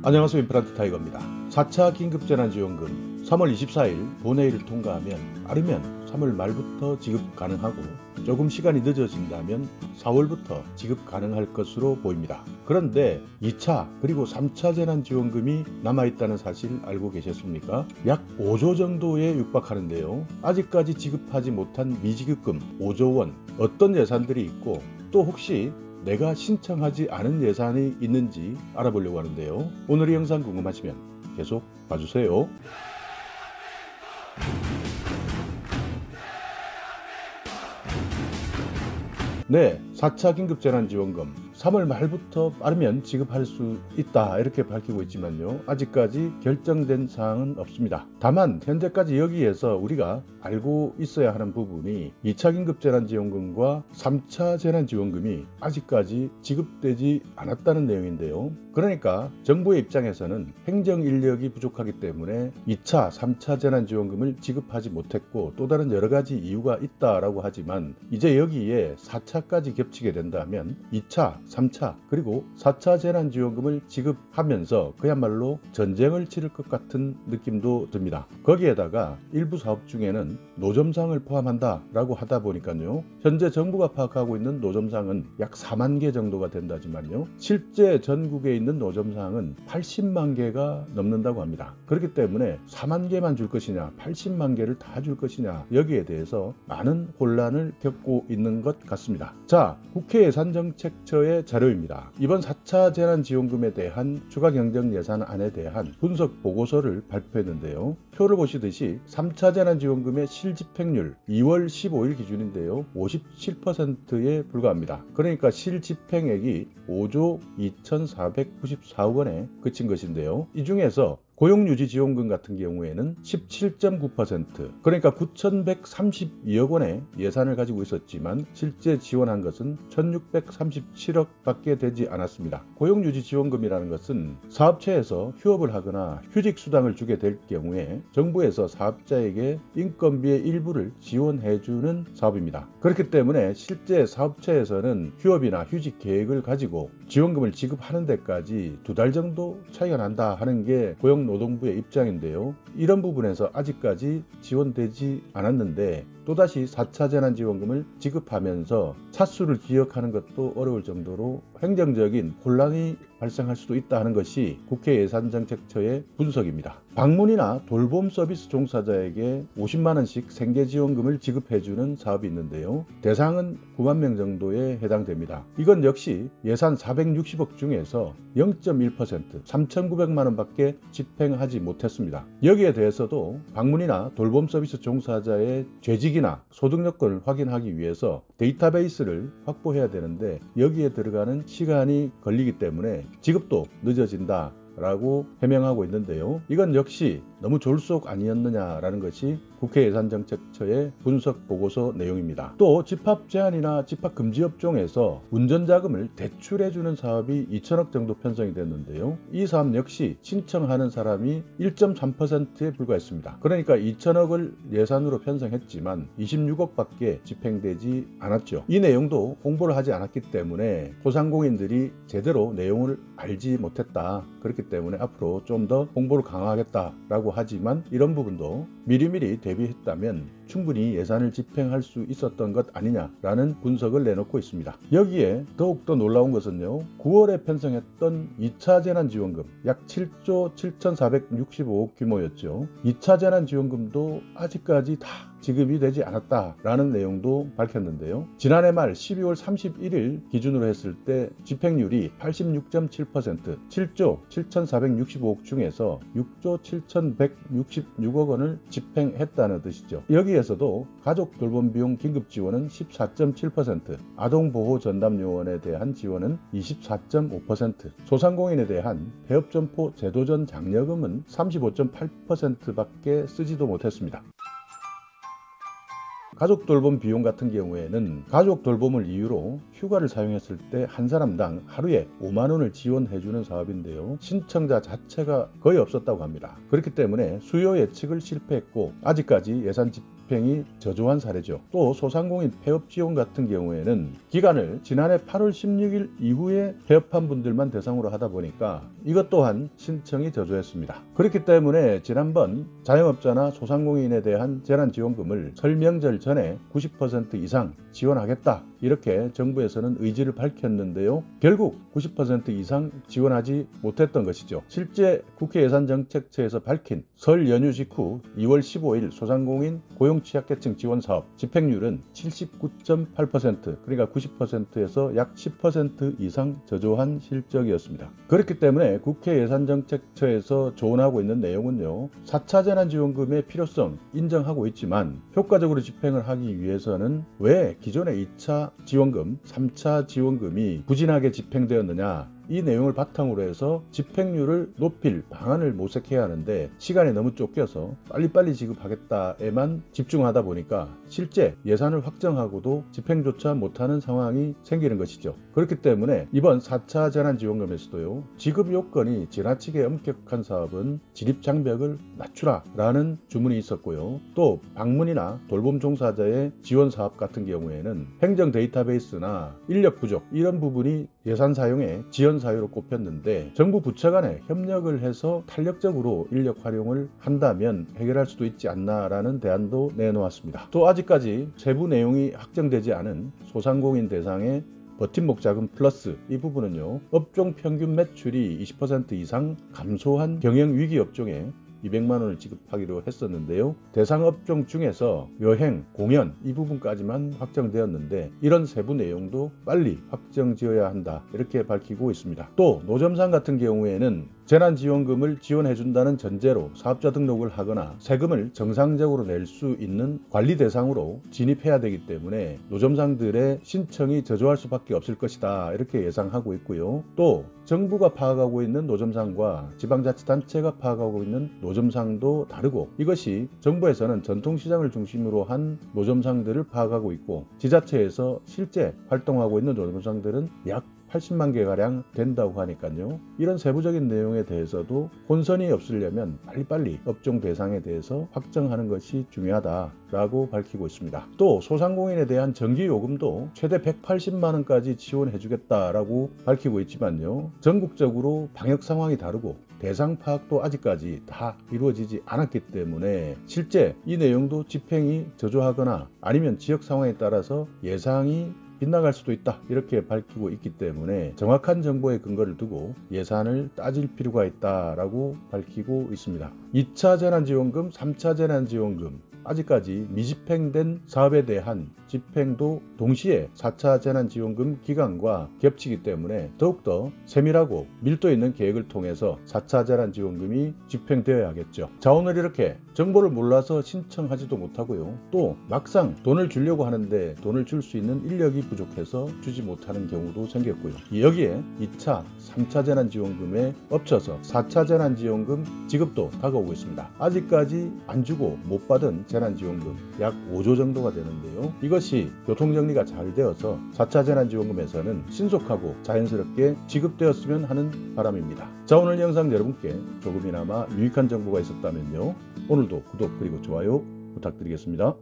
안녕하세요. 임플란트 타이거입니다. 4차 긴급재난지원금 3월 24일 본회의를 통과하면 빠르면 3월 말부터 지급 가능하고 조금 시간이 늦어진다면 4월부터 지급 가능할 것으로 보입니다. 그런데 2차 그리고 3차 재난지원금이 남아있다는 사실 알고 계셨습니까? 약 5조 정도에 육박하는데요. 아직까지 지급하지 못한 미지급금 5조 원, 어떤 예산들이 있고 또 혹시 내가 신청하지 않은 예산이 있는지 알아보려고 하는데요. 오늘 이 영상 궁금하시면 계속 봐주세요. 네, 4차 긴급재난지원금 3월 말부터 빠르면 지급할 수 있다 이렇게 밝히고 있지만요, 아직까지 결정된 사항은 없습니다. 다만 현재까지 여기에서 우리가 알고 있어야 하는 부분이 2차 긴급재난지원금과 3차 재난지원금이 아직까지 지급되지 않았다는 내용인데요. 그러니까 정부의 입장에서는 행정인력이 부족하기 때문에 2차, 3차 재난지원금을 지급하지 못했고 또 다른 여러 가지 이유가 있다라고 하지만, 이제 여기에 4차까지 겹치게 된다면 2차, 3차 그리고 4차 재난지원금을 지급하면서 그야말로 전쟁을 치를 것 같은 느낌도 듭니다. 거기에다가 일부 사업 중에는 노점상을 포함한다 라고 하다 보니까요, 현재 정부가 파악하고 있는 노점상은 약 4만 개 정도가 된다지만요, 실제 전국에 있는 노점상은 80만 개가 넘는다고 합니다. 그렇기 때문에 4만 개만 줄 것이냐 80만 개를 다 줄 것이냐, 여기에 대해서 많은 혼란을 겪고 있는 것 같습니다. 자, 국회 예산정책처의 자료입니다. 이번 4차 재난지원금에 대한 추가 경정 예산안에 대한 분석 보고서를 발표했는데요. 표를 보시듯이 3차 재난지원금의 실집행률 2월 15일 기준인데요, 57%에 불과합니다. 그러니까 실집행액이 5조 2,494억 원에 그친 것인데요. 이 중에서 고용유지지원금 같은 경우에는 17.9%, 그러니까 9,132억 원의 예산을 가지고 있었지만 실제 지원한 것은 1,637억 밖에 되지 않았습니다. 고용유지지원금이라는 것은 사업체에서 휴업을 하거나 휴직수당을 주게 될 경우에 정부에서 사업자에게 인건비의 일부를 지원해주는 사업입니다. 그렇기 때문에 실제 사업체에서는 휴업이나 휴직 계획을 가지고 지원금을 지급하는 데까지 2달 정도 차이가 난다 하는 게 고용노동부의 입장인데요. 이런 부분에서 아직까지 지원되지 않았는데 또다시 4차 재난지원금을 지급하면서 차수를 기억하는 것도 어려울 정도로 행정적인 혼란이 발생할 수도 있다 하는 것이 국회 예산정책처의 분석입니다. 방문이나 돌봄 서비스 종사자에게 50만 원씩 생계지원금을 지급해주는 사업이 있는데요. 대상은 9만 명 정도에 해당됩니다. 이건 역시 예산 460억 중에서 0.1% 3,900만 원밖에 집행하지 못했습니다. 여기에 대해서도 방문이나 돌봄 서비스 종사자의 재직이나 소득 여건을 확인하기 위해서 데이터베이스를 확보해야 되는데 여기에 들어가는 시간이 걸리기 때문에 지급도 늦어진다 라고 해명하고 있는데요. 이건 역시 너무 졸속 아니었느냐라는 것이 국회 예산정책처의 분석 보고서 내용입니다. 또 집합 제한이나 집합 금지 업종에서 운전자금을 대출해주는 사업이 2천억 정도 편성이 됐는데요. 이 사업 역시 신청하는 사람이 1.3%에 불과했습니다. 그러니까 2천억을 예산으로 편성했지만 26억밖에 집행되지 않았죠. 이 내용도 홍보를 하지 않았기 때문에 소상공인들이 제대로 내용을 알지 못했다. 그렇기 때문에 앞으로 좀 더 홍보를 강화하겠다라고 하지만 이런 부분도 미리미리 대비했다면 충분히 예산을 집행할 수 있었던 것 아니냐라는 분석을 내놓고 있습니다. 여기에 더욱더 놀라운 것은요, 9월에 편성했던 2차 재난지원금 약 7조 7,465억 규모였죠. 2차 재난지원금도 아직까지 다 지급이 되지 않았다라는 내용도 밝혔는데요. 지난해 말 12월 31일 기준으로 했을 때 집행률이 86.7%, 7조 7,465억 중에서 6조 7,166억 원을 집행했다는 뜻이죠. 여기에서도 가족 돌봄 비용 긴급 지원은 14.7%, 아동보호 전담 요원에 대한 지원은 24.5%, 소상공인에 대한 폐업점포 제도전 장려금은 35.8%밖에 쓰지도 못했습니다. 가족 돌봄 비용 같은 경우에는 가족 돌봄을 이유로 휴가를 사용했을 때 한 사람당 하루에 5만 원을 지원해주는 사업인데요. 신청자 자체가 거의 없었다고 합니다. 그렇기 때문에 수요 예측을 실패했고 아직까지 예산 집행이 저조한 사례죠. 또 소상공인 폐업 지원 같은 경우에는 기간을 지난해 8월 16일 이후에 폐업한 분들만 대상으로 하다 보니까 이것 또한 신청이 저조했습니다. 그렇기 때문에 지난번 자영업자나 소상공인에 대한 재난지원금을 설 명절 전에 90% 이상 지원하겠다 이렇게 정부에서는 의지를 밝혔는데요. 결국 90% 이상 지원하지 못했던 것이죠. 실제 국회 예산정책처에서 밝힌 설 연휴 직후 2월 15일 소상공인 고용취약계층 지원사업 집행률은 79.8% 그러니까 90%에서 약 10% 이상 저조한 실적이었습니다. 그렇기 때문에 국회 예산정책처에서 조언하고 있는 내용은요. 4차 재난지원금의 필요성 인정하고 있지만 효과적으로 집행을 하기 위해서는 왜 기존의 2차 지원금, 3차 지원금이 부진하게 집행되었느냐 이 내용을 바탕으로 해서 집행률을 높일 방안을 모색해야 하는데 시간이 너무 쫓겨서 빨리빨리 지급하겠다에만 집중하다 보니까 실제 예산을 확정하고도 집행조차 못하는 상황이 생기는 것이죠. 그렇기 때문에 이번 4차 재난지원금에서도요. 지급 요건이 지나치게 엄격한 사업은 진입장벽을 낮추라 라는 주문이 있었고요. 또 방문이나 돌봄 종사자의 지원 사업 같은 경우에는 행정 데이터베이스나 인력 부족 이런 부분이 예산 사용에 지연 사유로 꼽혔는데 정부 부처 간에 협력을 해서 탄력적으로 인력 활용을 한다면 해결할 수도 있지 않나라는 대안도 내놓았습니다. 또 아직까지 세부 내용이 확정되지 않은 소상공인 대상의 버팀목 자금 플러스 이 부분은요. 업종 평균 매출이 20% 이상 감소한 경영위기 업종에 200만 원을 지급하기로 했었는데요. 대상 업종 중에서 여행, 공연 이 부분까지만 확정되었는데 이런 세부 내용도 빨리 확정지어야 한다 이렇게 밝히고 있습니다. 또 노점상 같은 경우에는 재난지원금을 지원해준다는 전제로 사업자 등록을 하거나 세금을 정상적으로 낼 수 있는 관리 대상으로 진입해야 되기 때문에 노점상들의 신청이 저조할 수밖에 없을 것이다 이렇게 예상하고 있고요. 또 정부가 파악하고 있는 노점상과 지방자치단체가 파악하고 있는 노점상도 다르고 이것이 정부에서는 전통시장을 중심으로 한 노점상들을 파악하고 있고 지자체에서 실제 활동하고 있는 노점상들은 약 80만 개가량 된다고 하니까요. 이런 세부적인 내용에 대해서도 혼선이 없으려면 빨리빨리 업종 대상에 대해서 확정하는 것이 중요하다라고 밝히고 있습니다. 또 소상공인에 대한 전기요금도 최대 180만 원까지 지원해주겠다라고 밝히고 있지만요. 전국적으로 방역 상황이 다르고 대상 파악도 아직까지 다 이루어지지 않았기 때문에 실제 이 내용도 집행이 저조하거나 아니면 지역 상황에 따라서 예상이 빗나갈 수도 있다 이렇게 밝히고 있기 때문에 정확한 정보의 근거를 두고 예산을 따질 필요가 있다라고 밝히고 있습니다. 2차 재난지원금, 3차 재난지원금 아직까지 미집행된 사업에 대한 집행도 동시에 4차 재난지원금 기간과 겹치기 때문에 더욱더 세밀하고 밀도 있는 계획을 통해서 4차 재난지원금이 집행되어야겠죠. 자, 오늘 이렇게 정보를 몰라서 신청하지도 못하고요. 또 막상 돈을 주려고 하는데 돈을 줄 수 있는 인력이 부족해서 주지 못하는 경우도 생겼고요. 여기에 2차, 3차 재난지원금에 엎쳐서 4차 재난지원금 지급도 다가오고 있습니다. 아직까지 안 주고 못 받은 재난지원금 약 5조 정도가 되는데요. 이것이 교통정리가 잘 되어서 4차 재난지원금에서는 신속하고 자연스럽게 지급되었으면 하는 바람입니다. 자, 오늘 영상 여러분께 조금이나마 유익한 정보가 있었다면요. 오늘도 구독 그리고 좋아요 부탁드리겠습니다.